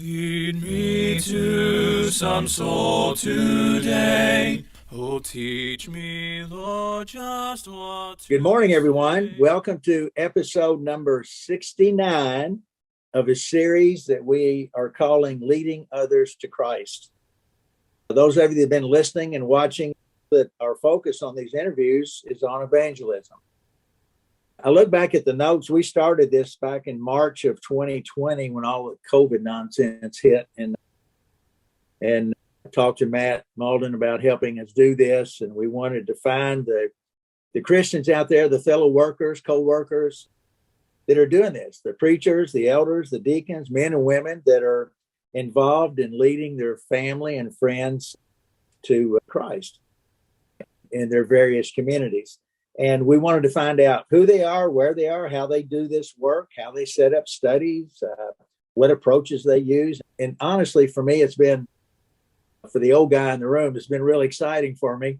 Lead me to some soul today. Oh, teach me, Lord, just what to Good morning, everyone. say. Welcome to episode number 69 of a series that we are calling Leading Others to Christ. Those of you that have been listening and watching, that our focus on these interviews is on evangelism. I look back at the notes. We started this back in March of 2020 when all the COVID nonsense hit, and talked to Matt Malden about helping us do this. And we wanted to find the Christians out there, the fellow workers, co-workers that are doing this, the preachers, the elders, the deacons, men and women that are involved in leading their family and friends to Christ in their various communities. And we wanted to find out who they are, where they are, how they do this work, how they set up studies, what approaches they use. And honestly, for me, it's been, for the old guy in the room, it's been really exciting for me.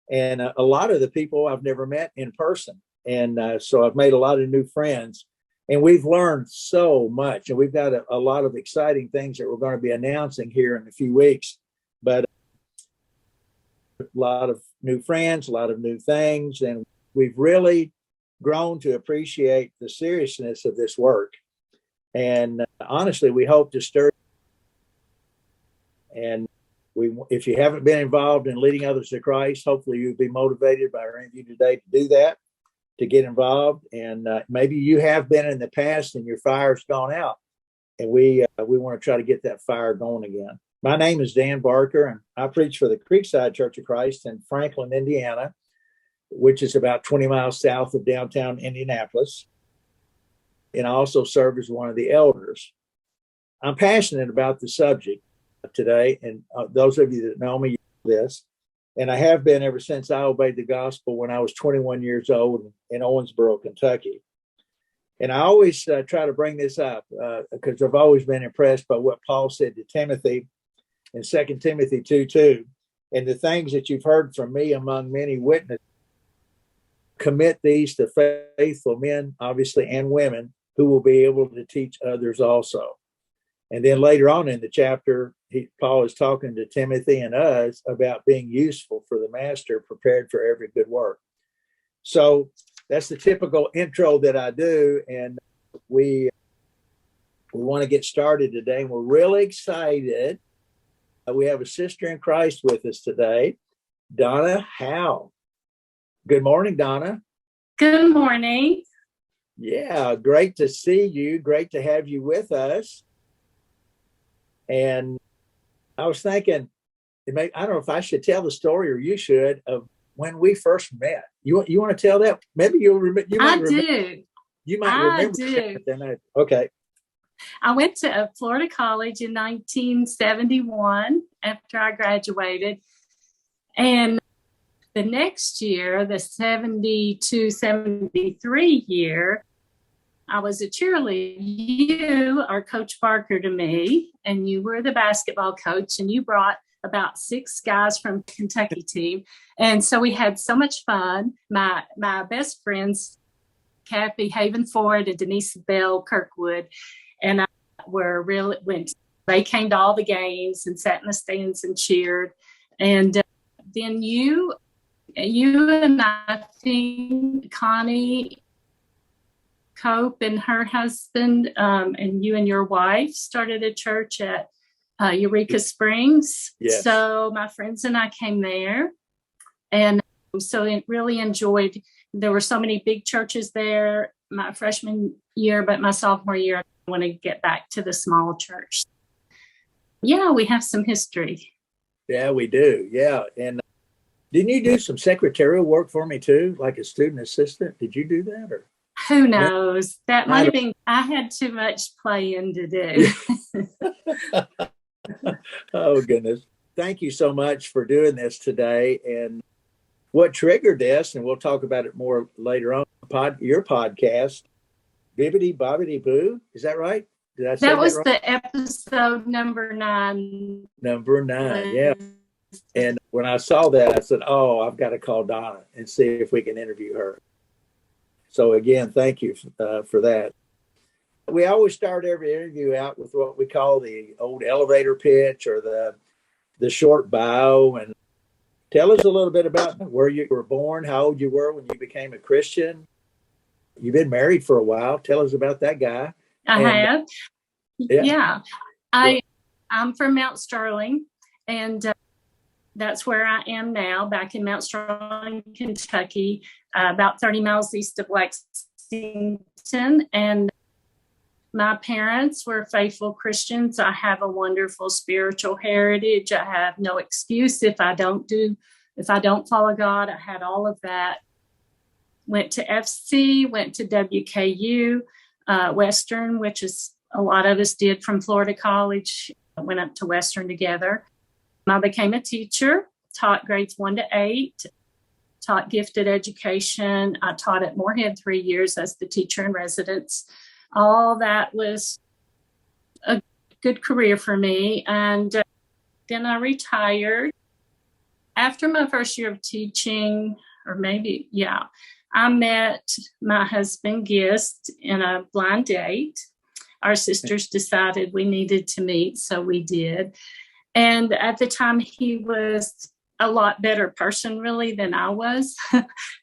And a lot of the people I've never met in person. And so I've made a lot of new friends. And we've learned so much. And we've got a lot of exciting things that we're going to be announcing here in a few weeks. But a lot of new friends, a lot of new things. And we've really grown to appreciate the seriousness of this work. And honestly, we hope to stir. And if you haven't been involved in leading others to Christ, hopefully you'll be motivated by our interview today to do that, to get involved. And maybe you have been in the past and your fire's gone out. And we want to try to get that fire going again. My name is Dan Barker, and I preach for the Creekside Church of Christ in Franklin, Indiana, which is about 20 miles south of downtown Indianapolis. And I also serve as one of the elders. I'm passionate about the subject today, and those of you that know me, know this. And I have been ever since I obeyed the gospel when I was 21 years old in Owensboro, Kentucky. And I always try to bring this up because I've always been impressed by what Paul said to Timothy in 2 Timothy 2:2. And the things that you've heard from me among many witnesses, commit these to faithful men, obviously, and women who will be able to teach others also. And then later on in the chapter, Paul is talking to Timothy and us about being useful for the master, prepared for every good work. So that's the typical intro that I do. And we want to get started today. And we're really excited. We have a sister in Christ with us today, Donna Howell. Good morning, Donna. Good morning. Yeah, great to see you. Great to have you with us. And I was thinking, I don't know if I should tell the story or you should, of when we first met. You want to tell that? Maybe you'll remember. You might remember. You might remember. I do. Okay. I went to Florida College in 1971 after I graduated. And the next year, the 72-73 year, I was a cheerleader. You are Coach Barker to me, and you were the basketball coach, and you brought about 6 guys from Kentucky team. And so we had so much fun. My best friends, Kathy Havenford and Denise Bell Kirkwood, and I they came to all the games and sat in the stands and cheered. And then you and I think Connie Cope and her husband, and you and your wife started a church at Eureka Springs. Yes. So my friends and I came there, and so it really enjoyed. There were so many big churches there my freshman year, but my sophomore year, I want to get back to the small church. Yeah, we have some history. Yeah, we do. Yeah. And didn't you do some secretarial work for me too, like a student assistant? Did you do that? Or who knows? That might have been, I had too much playing to do. Oh, goodness. Thank you so much for doing this today. And what triggered this, and we'll talk about it more later on, your podcast, Bibbidi Bobbidi Boo. Is that right? Did I say that was right? The episode number 9. Number 9, yeah. And when I saw that, I said, oh, I've got to call Donna and see if we can interview her. So again, thank you for that. We always start every interview out with what we call the old elevator pitch or the short bio. And tell us a little bit about where you were born, how old you were when you became a Christian. You've been married for a while. Tell us about that guy. I have. Yeah. I'm from Mount Sterling, and that's where I am now, back in Mount Sterling, Kentucky, about 30 miles east of Lexington. And my parents were faithful Christians. I have a wonderful spiritual heritage. I have no excuse if I don't follow God. I had all of that. Went to FC, went to WKU, Western, which is a lot of us did from Florida College. I went up to Western together. I became a teacher, taught grades 1 to 8, taught gifted education. I taught at Moorhead 3 years as the teacher in residence. All that was a good career for me. And then I retired. After my first year of teaching, I met my husband, Gist, in a blind date. Our sisters decided we needed to meet, so we did. And at the time, he was a lot better person, really, than I was,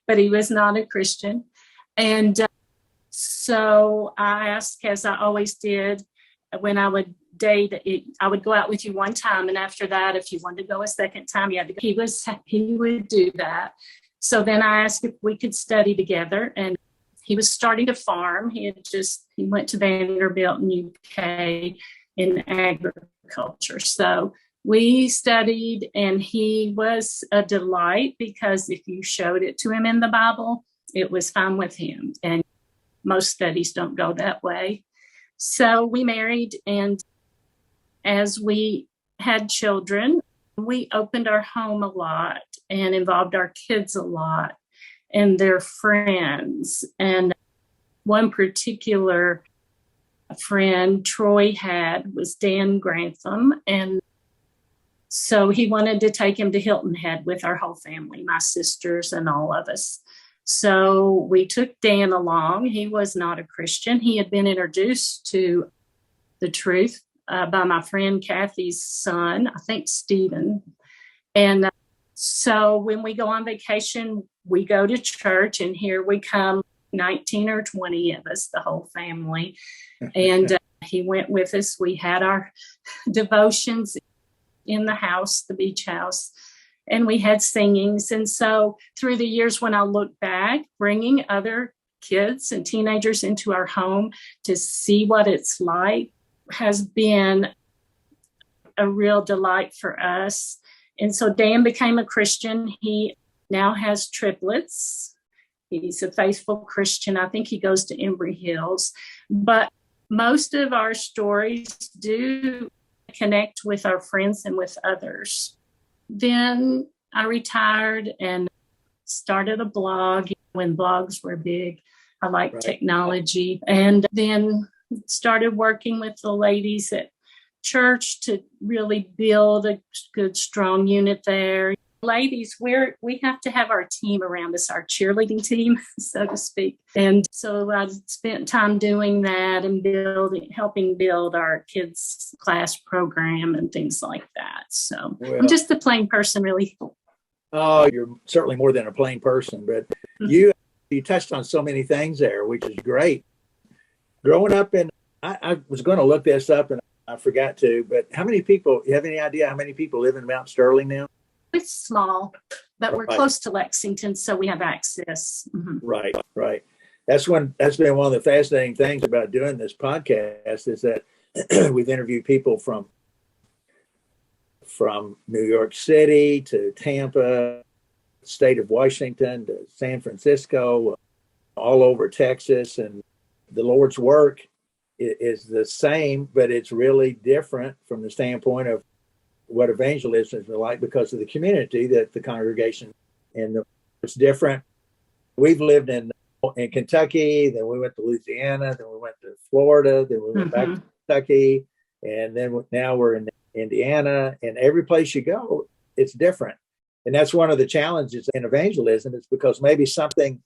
but he was not a Christian. And so I asked, as I always did, when I would date, I would go out with you one time, and after that, if you wanted to go a second time, you had to go. He would do that. So then I asked if we could study together, and he was starting to farm. He went to Vanderbilt in UK in agriculture. So we studied, and he was a delight because if you showed it to him in the Bible, it was fine with him. And most studies don't go that way. So we married, and as we had children, we opened our home a lot and involved our kids a lot and their friends. And one particular friend Troy had was Dan Grantham. And so he wanted to take him to Hilton Head with our whole family, my sisters and all of us. So we took Dan along. He was not a Christian. He had been introduced to the truth by my friend Kathy's son, I think Stephen. And so when we go on vacation, we go to church, and here we come, 19 or 20 of us, the whole family. And he went with us. We had our devotions in the house, the beach house, and we had singings. And so through the years, when I look back, bringing other kids and teenagers into our home to see what it's like has been a real delight for us. And so Dan became a Christian. He now has triplets. He's a faithful Christian. I think he goes to Embry Hills. But most of our stories do connect with our friends and with others. Then I retired and started a blog when blogs were big. I like technology. And then started working with the ladies at church to really build a good, strong unit there. Ladies, we have to have our team around us, our cheerleading team, so to speak. And so I spent time doing that and helping build our kids' class program and things like that. So I'm just a plain person, really. Oh, you're certainly more than a plain person, but you touched on so many things there, which is great. Growing up I was going to look this up and I forgot to, but you have any idea how many people live in Mount Sterling now? It's small, but we're close to Lexington, so we have access. Mm-hmm. Right. That's been one of the fascinating things about doing this podcast is that we've interviewed people from New York City to Tampa, state of Washington to San Francisco, all over Texas, and the Lord's work is the same, but it's really different from the standpoint of what evangelism is like because of the community that the congregation it's different. We've lived in Kentucky, then we went to Louisiana, then we went to Florida, then we went back to Kentucky, and then now we're in Indiana. And every place you go, it's different. And that's one of the challenges in evangelism. It's because maybe something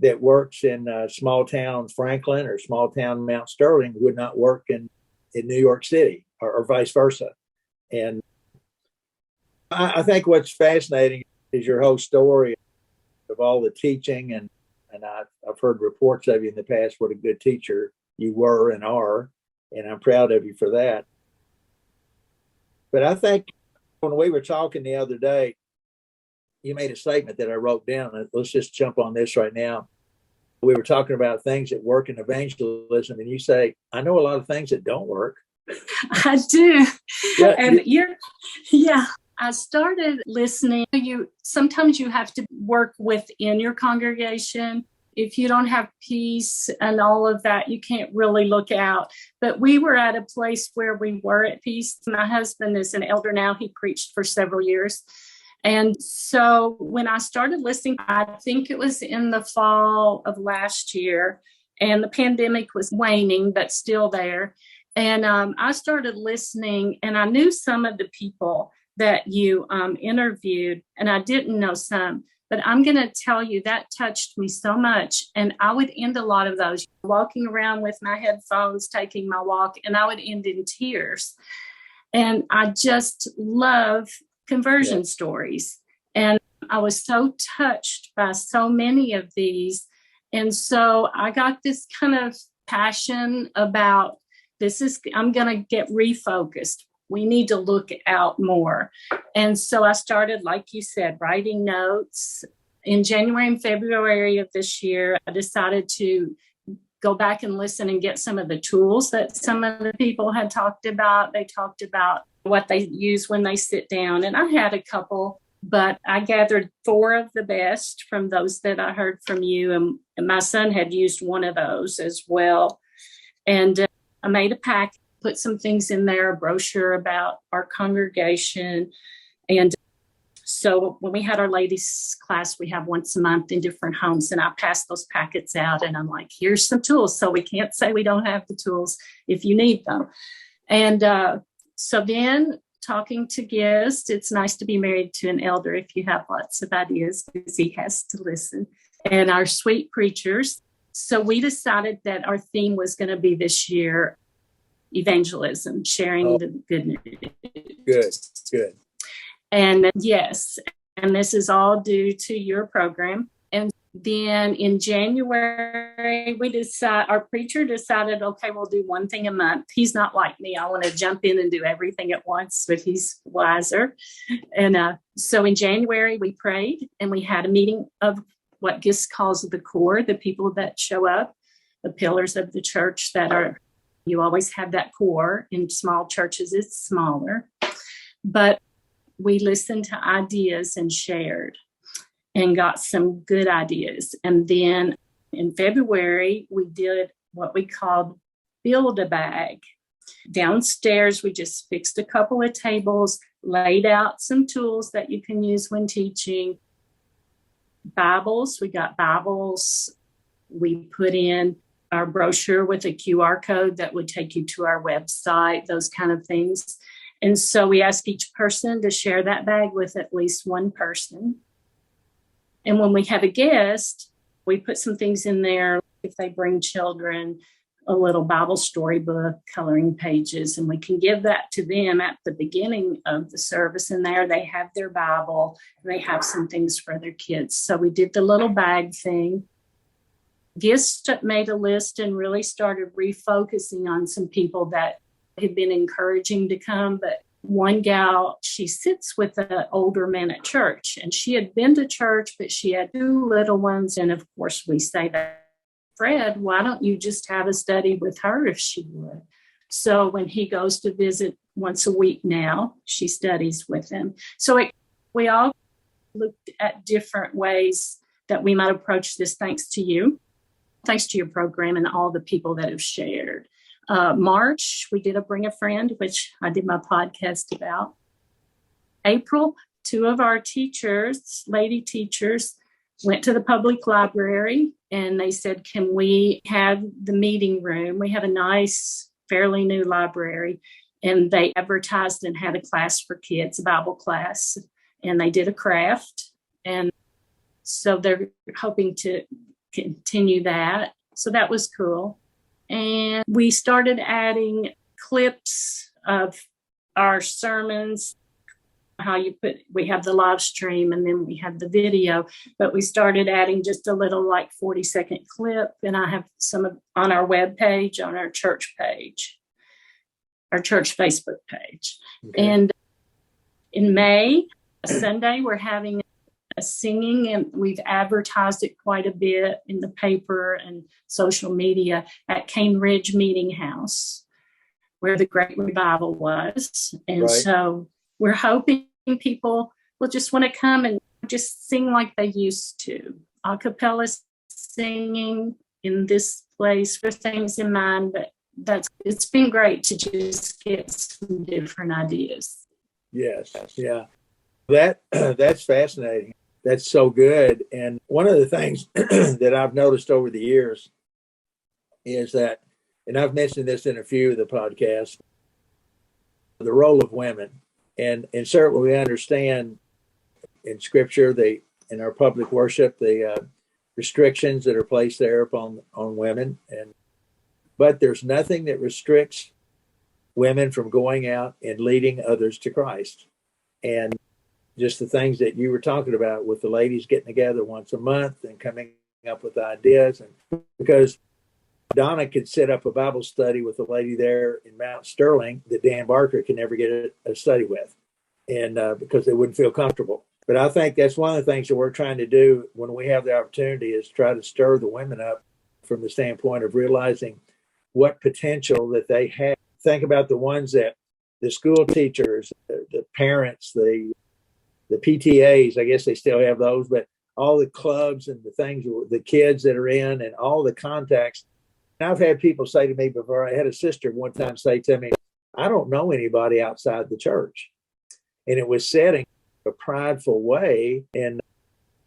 that works in small town Franklin or small town Mount Sterling would not work in New York City, or vice versa. And I think what's fascinating is your whole story of all the teaching, and I've heard reports of you in the past what a good teacher you were and are, and I'm proud of you for that. But I think when we were talking the other day, you made a statement that I wrote down. Let's just jump on this right now. We were talking about things that work in evangelism, and you say, I know a lot of things that don't work. I do. Yeah, And yeah. I started listening. Sometimes you have to work within your congregation. If you don't have peace and all of that, you can't really look out. But we were at a place where we were at peace. My husband is an elder now. He preached for several years. And so when I started listening, I think it was in the fall of last year, and the pandemic was waning, but still there. And I started listening, and I knew some of the people that you interviewed, and I didn't know some, but I'm going to tell you that touched me so much. And I would end a lot of those walking around with my headphones, taking my walk, and I would end in tears. And I just love conversion stories. And I was so touched by so many of these. And so I got this kind of passion about I'm going to get refocused. We need to look out more. And so I started, like you said, writing notes. In January and February of this year, I decided to go back and listen and get some of the tools that some of the people had talked about. They talked about what they use when they sit down. And I had a couple, but I gathered 4 of the best from those that I heard from you. And my son had used one of those as well. And I made a pack, put some things in there, a brochure about our congregation. And so when we had our ladies class, we have once a month in different homes, and I passed those packets out, and I'm like, here's some tools. So we can't say we don't have the tools if you need them. And so then talking to guests, it's nice to be married to an elder if you have lots of ideas, because he has to listen. And our sweet preachers. So we decided that our theme was going to be this year, evangelism, sharing the good news. Good. And yes, and this is all due to your program. And then in January, our preacher decided, okay, we'll do one thing a month. He's not like me. I want to jump in and do everything at once, but he's wiser. And so in January, we prayed, and we had a meeting of what Gist calls the core, the people that show up, the pillars of the church you always have that core. In small churches, it's smaller. But we listened to ideas and shared and got some good ideas. And then in February, we did what we called build a bag. Downstairs, we just fixed a couple of tables, laid out some tools that you can use when teaching. Bibles, we got Bibles. We put in our brochure with a QR code that would take you to our website, those kind of things. And so we ask each person to share that bag with at least one person. And when we have a guest, we put some things in there. If they bring children, a little Bible storybook, coloring pages, and we can give that to them at the beginning of the service. And there they have their Bible, and they have some things for their kids. So we did the little bag thing. Gist made a list and really started refocusing on some people that had been encouraging to come. But one gal, she sits with an older man at church, and she had been to church, but she had 2 little ones. And of course, we say that, Fred, why don't you just have a study with her if she would? So when he goes to visit once a week now, she studies with him. So we all looked at different ways that we might approach this, thanks to you, thanks to your program and all the people that have shared. March, we did a Bring a Friend, which I did my podcast about. April, 2 of our teachers, lady teachers, went to the public library, and they said, can we have the meeting room? We have a nice, fairly new library. And they advertised and had a class for kids, a Bible class, and they did a craft. And so they're hoping to continue that. So that was cool. And we started adding clips of our sermons, we have the live stream and then we have the video, but we started adding just a little 40-second clip. And I have some on our webpage, on our church page, our church Facebook page. Okay. And in May, Sunday, we're having a singing, and we've advertised it quite a bit in the paper and social media at Cane Ridge Meeting House, where the Great Revival was. And so we're hoping people will just want to come and just sing like they used to. A cappella singing in this place with things in mind, but it's been great to just get some different ideas. Yes, yeah. That's fascinating. That's so good. And one of the things that I've noticed over the years is that, and I've mentioned this in a few of the podcasts, the role of women. And certainly we understand in Scripture, in our public worship, the restrictions that are placed there upon women. But there's nothing that restricts women from going out and leading others to Christ. And just the things that you were talking about with the ladies getting together once a month and coming up with ideas. And because Donna could set up a Bible study with a lady there in Mount Sterling that Dan Barker can never get a study with, and because they wouldn't feel comfortable. But I think that's one of the things that we're trying to do when we have the opportunity is try to stir the women up from the standpoint of realizing what potential that they have. Think about the ones that the school teachers, the parents, the PTAs, I guess they still have those, but all the clubs and the things, the kids that are in and all the contacts. And I've had people say to me before, I had a sister one time say to me, I don't know anybody outside the church. And it was said in a prideful way. And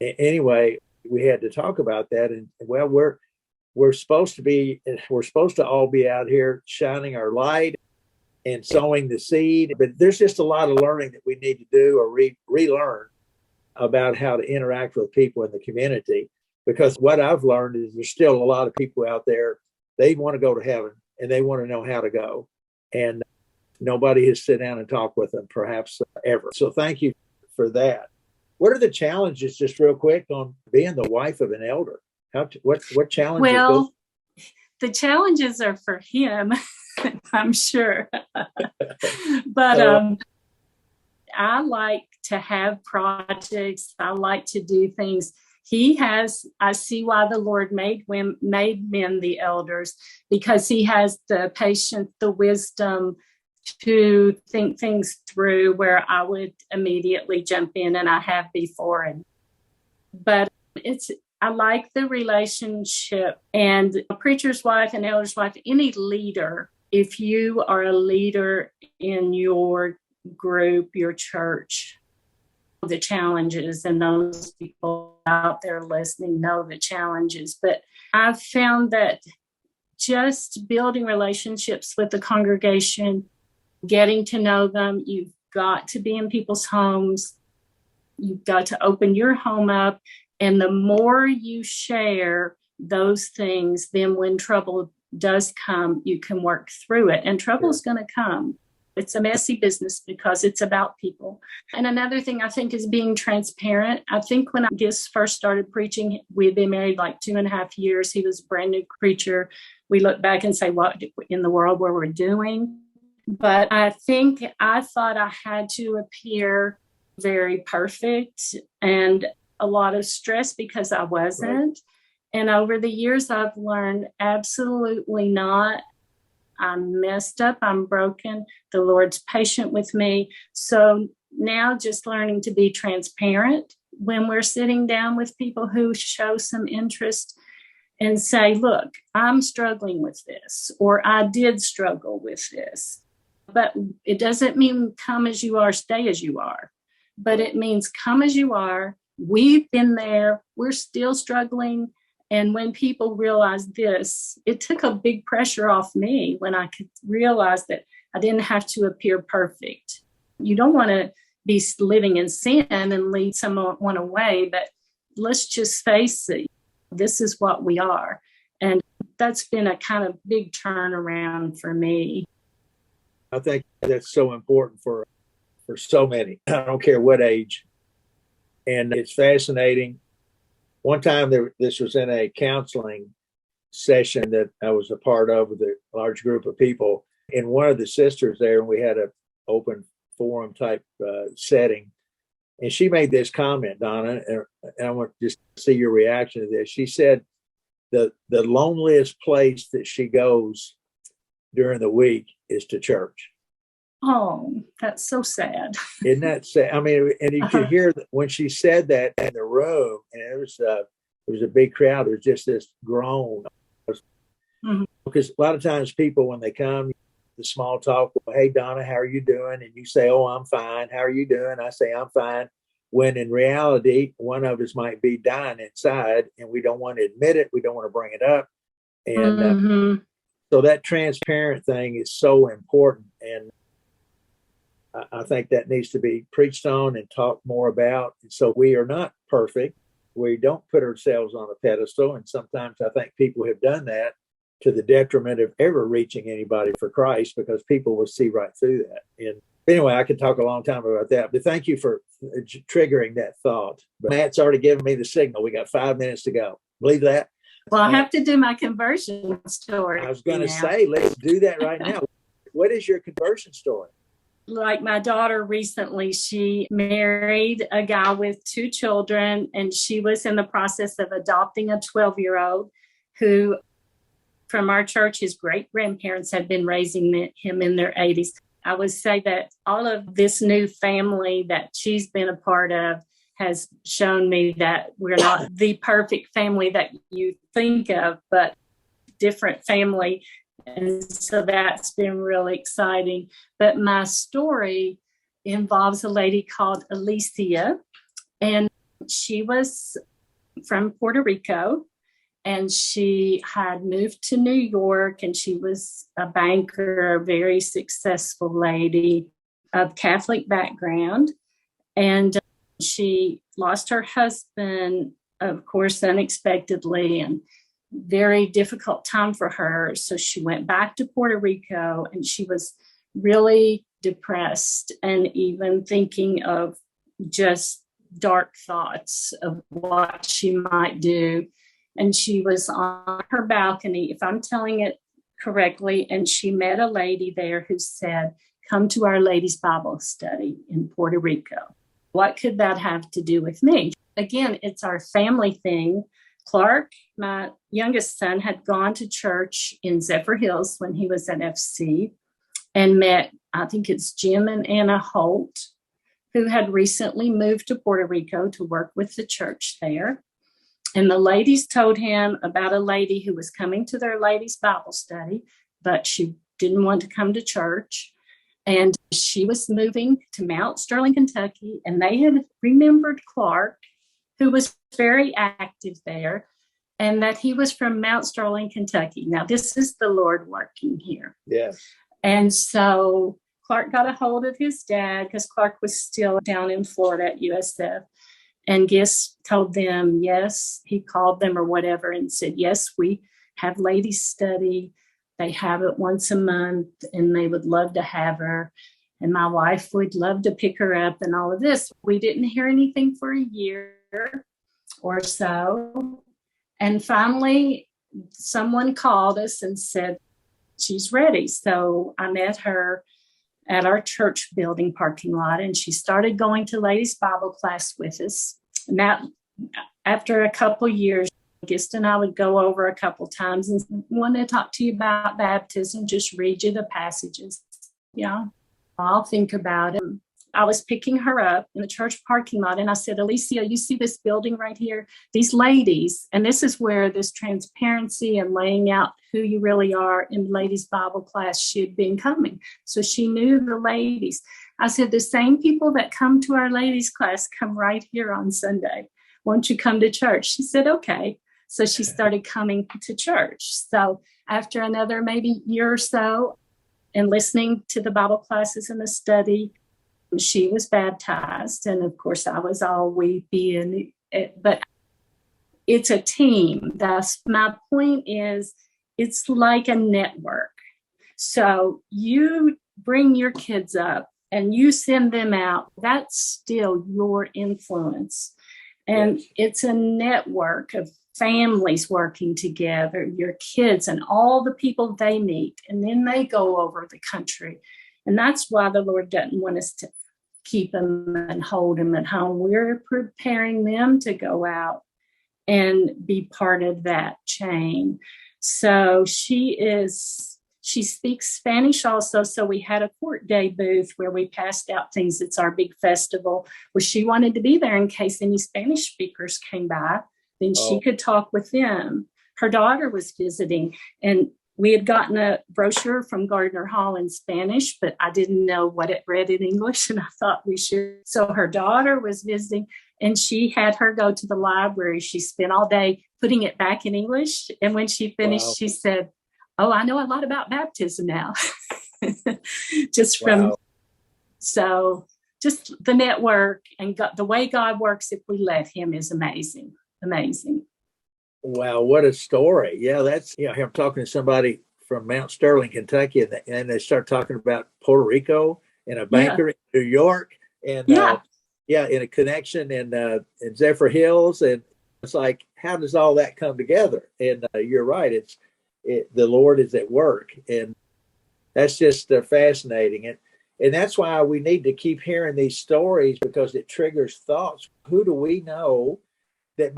anyway, we had to talk about that. And well, we're supposed to all be out here shining our light and sowing the seed. But there's just a lot of learning that we need to do or relearn about how to interact with people in the community. Because what I've learned is there's still a lot of people out there, they want to go to heaven and they want to know how to go. And nobody has sit down and talked with them perhaps ever. So thank you for that. What are the challenges, just real quick, on being the wife of an elder? What challenges? Well, the challenges are for him, I'm sure. But I like to have projects. I like to do things. I see why the Lord made men the elders, because he has the patience, the wisdom to think things through where I would immediately jump in, and I have before. But I like the relationship, and a preacher's wife, an elder's wife, any leader, if you are a leader in your group, your church, the challenges, and those people out there listening know the challenges. But I've found that just building relationships with the congregation, getting to know them, you've got to be in people's homes. You've got to open your home up. And the more you share those things, then when trouble does come, you can work through it. And trouble is going to come. It's a messy business because it's about people. And another thing I think is being transparent. I think when I first started preaching, we'd been married 2.5 years. He was a brand new preacher. We look back and say, what in the world were we doing? But I thought I had to appear very perfect and a lot of stress because I wasn't. Right. And over the years, I've learned absolutely not. I'm messed up. I'm broken. The Lord's patient with me. So now just learning to be transparent when we're sitting down with people who show some interest and say, look, I'm struggling with this, or I did struggle with this. But it doesn't mean come as you are, stay as you are. But it means come as you are. We've been there. We're still struggling. And when people realize this, it took a big pressure off me when I could realize that I didn't have to appear perfect. You don't want to be living in sin and lead someone away, but let's just face it. this is what we are. And that's been a kind of big turnaround for me. I think that's so important for so many. I don't care what age. And it's fascinating. One time this was in a counseling session that I was a part of with a large group of people. And one of the sisters there, and we had an open forum type setting. And she made this comment, Donna, and I want to just see your reaction to this. She said the loneliest place that she goes during the week is to church. Oh, that's so sad. Isn't that sad? I mean, and you could hear when she said that in the room, and it was a big crowd. There was just this groan. Mm-hmm. Because a lot of times people, when they come, the small talk, well, hey, Donna, how are you doing? And you say, oh, I'm fine. How are you doing? I say, I'm fine. When in reality, one of us might be dying inside, and we don't want to admit it. We don't want to bring it up. And so that transparent thing is so important. And I think that needs to be preached on and talked more about. And so we are not perfect. We don't put ourselves on a pedestal. And sometimes I think people have done that to the detriment of ever reaching anybody for Christ, because people will see right through that. And anyway, I could talk a long time about that, but thank you for triggering that thought. But Matt's already given me the signal. We got 5 minutes to go. Believe that? Well, I have to do my conversion story. I was going to say, let's do that right now. What is your conversion story? Like my daughter recently, she married a guy with 2 children, and she was in the process of adopting a 12-year-old who, from our church, his great-grandparents had been raising him in their 80s. I would say that all of this new family that she's been a part of has shown me that we're not the perfect family that you think of, but different family. And so that's been really exciting. But my story involves a lady called Alicia, and she was from Puerto Rico, and she had moved to New York, and she was a banker, a very successful lady of Catholic background. And she lost her husband, of course, unexpectedly, and very difficult time for her. So she went back to Puerto Rico, and she was really depressed and even thinking of just dark thoughts of what she might do. And she was on her balcony, if I'm telling it correctly, and she met a lady there who said, come to Our Lady's Bible study in Puerto Rico. What could that have to do with me? Again, it's our family thing. Clark, my youngest son, had gone to church in Zephyr Hills when he was at FC and met, I think it's Jim and Anna Holt, who had recently moved to Puerto Rico to work with the church there. And the ladies told him about a lady who was coming to their ladies' Bible study, but she didn't want to come to church. And she was moving to Mount Sterling, Kentucky, and they had remembered Clark, who was very active there, and that he was from Mount Sterling, Kentucky. Now, this is the Lord working here. Yes. And so Clark got a hold of his dad, because Clark was still down in Florida at USF. And Gis told them, yes, he called them or whatever and said, yes, we have ladies study. They have it once a month, and they would love to have her. And my wife would love to pick her up and all of this. We didn't hear anything for a year or so. And finally, someone called us and said, she's ready. So I met her at our church building parking lot, and she started going to ladies' Bible class with us. Now, after a couple years, Gist and I would go over a couple times and want to talk to you about baptism, just read you the passages. Yeah, I'll think about it. I was picking her up in the church parking lot, and I said, Alicia, you see this building right here? These ladies, and this is where this transparency and laying out who you really are in ladies' Bible class should be coming. So she knew the ladies. I said, the same people that come to our ladies' class come right here on Sunday. Won't you come to church? She said, okay. So she started coming to church. So after another maybe year or so, and listening to the Bible classes and the study, she was baptized. And of course, I was all weepy. But it's a team. That's my point is it's like a network. So you bring your kids up and you send them out. That's still your influence. And Yes. it's a network of families working together, your kids and all the people they meet. And then they go over the country. And that's why the Lord doesn't want us to keep them and hold them at home. We're preparing them to go out and be part of that chain. So she speaks Spanish also. So we had a court day booth where we passed out things. It's our big festival where she wanted to be there in case any Spanish speakers came by. Then she could talk with them. Her daughter was visiting, and we had gotten a brochure from Gardner Hall in Spanish, but I didn't know what it read in English, and I thought we should. So her daughter was visiting, and she had her go to the library. She spent all day putting it back in English, and when she finished, she said, "Oh, I know a lot about baptism now." Just from, so just the network and the way God works if we let him is amazing. Amazing. Wow, what a story. Yeah, that's, I'm talking to somebody from Mount Sterling, Kentucky, and they start talking about Puerto Rico and a banker in New York and in a connection in Zephyr Hills. And it's like, how does all that come together? And you're right. The Lord is at work, and that's just fascinating. And that's why we need to keep hearing these stories, because it triggers thoughts. Who do we know that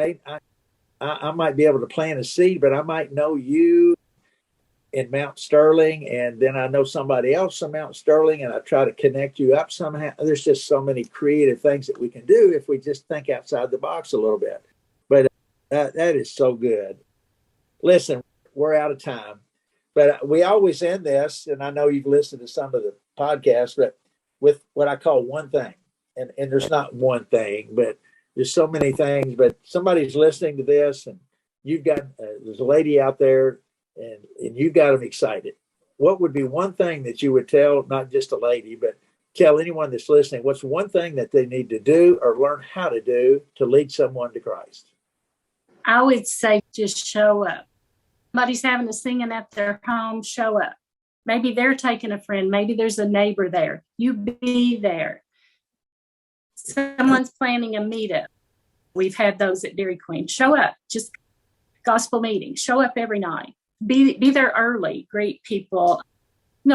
I might be able to plant a seed, but I might know you in Mount Sterling, and then I know somebody else in Mount Sterling, and I try to connect you up somehow. There's just so many creative things that we can do if we just think outside the box a little bit. But that is so good. Listen, we're out of time, but we always end this, and I know you've listened to some of the podcasts, but with what I call one thing. And there's not one thing, but there's so many things. But somebody's listening to this, and you've got there's a lady out there, and you've got them excited. What would be one thing that you would tell, not just a lady, but tell anyone that's listening? What's one thing that they need to do or learn how to do to lead someone to Christ? I would say just show up. Somebody's having a singing at their home, show up. Maybe they're taking a friend. Maybe there's a neighbor there. You be there. Someone's planning a meetup. We've had those at Dairy Queen. Show up. Just gospel meeting. Show up every night. Be there early. Greet people.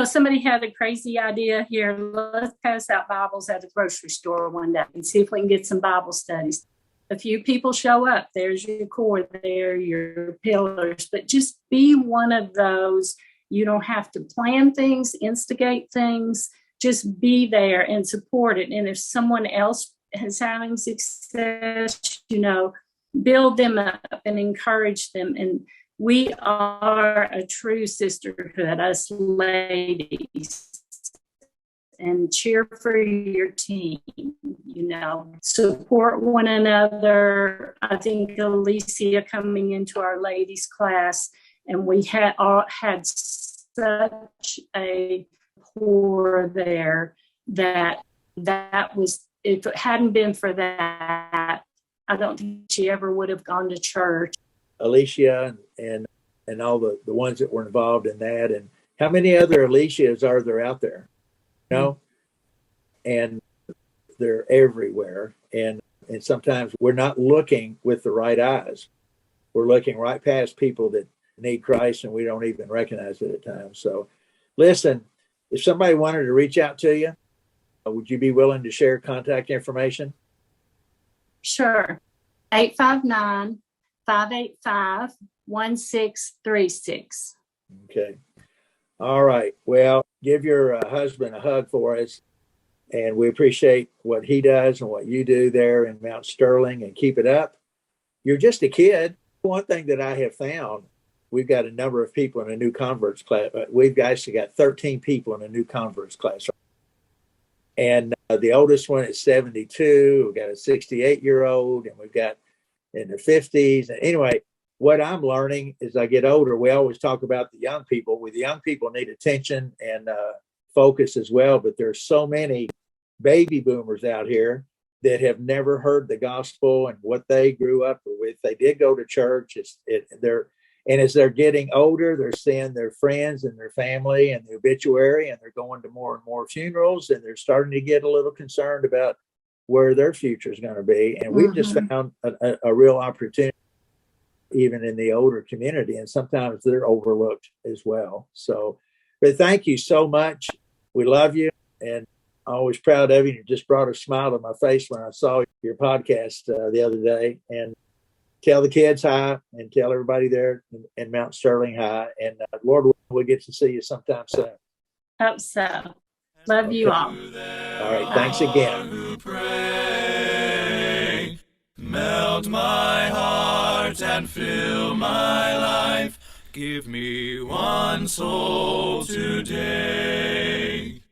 Somebody had a crazy idea here. Let's pass out Bibles at the grocery store one day and see if we can get some Bible studies. A few people show up. There's your core, there, your pillars. But just be one of those. You don't have to plan things, instigate things. Just be there and support it. And if someone else is having success, build them up and encourage them. And we are a true sisterhood, us ladies. And cheer for your team, support one another. I think Alicia coming into our ladies class, and we had such a pour there that was, if it hadn't been for that, I don't think she ever would have gone to church. Alicia and all the ones that were involved in that. And how many other Alicias are there out there? And they're everywhere. And sometimes we're not looking with the right eyes. We're looking right past people that need Christ, and we don't even recognize it at times. So listen, if somebody wanted to reach out to you, would you be willing to share contact information? Sure. 859-585-1636. Okay. All right. Well, give your husband a hug for us. And we appreciate what he does and what you do there in Mount Sterling, and keep it up. You're just a kid. One thing that I have found, we've got a number of people in a new converts class. We've actually got 13 people in a new converts class. And the oldest one is 72. We've got a 68-year-old, and we've got in their 50s. And anyway, what I'm learning as I get older, we always talk about the young people. The young people need attention and focus as well. But there's so many baby boomers out here that have never heard the gospel and what they grew up with. They did go to church. And as they're getting older, they're seeing their friends and their family and the obituary, and they're going to more and more funerals, and they're starting to get a little concerned about where their future is going to be. And we've just found a real opportunity, even in the older community, and sometimes they're overlooked as well. So, but thank you so much. We love you, and always proud of you. You just brought a smile to my face when I saw your podcast the other day. And tell the kids hi, and tell everybody there in Mount Sterling hi. And Lord, we'll get to see you sometime soon. Hope so. Love you all. All right. Thanks again. Melt my heart and fill my life. Give me one soul today.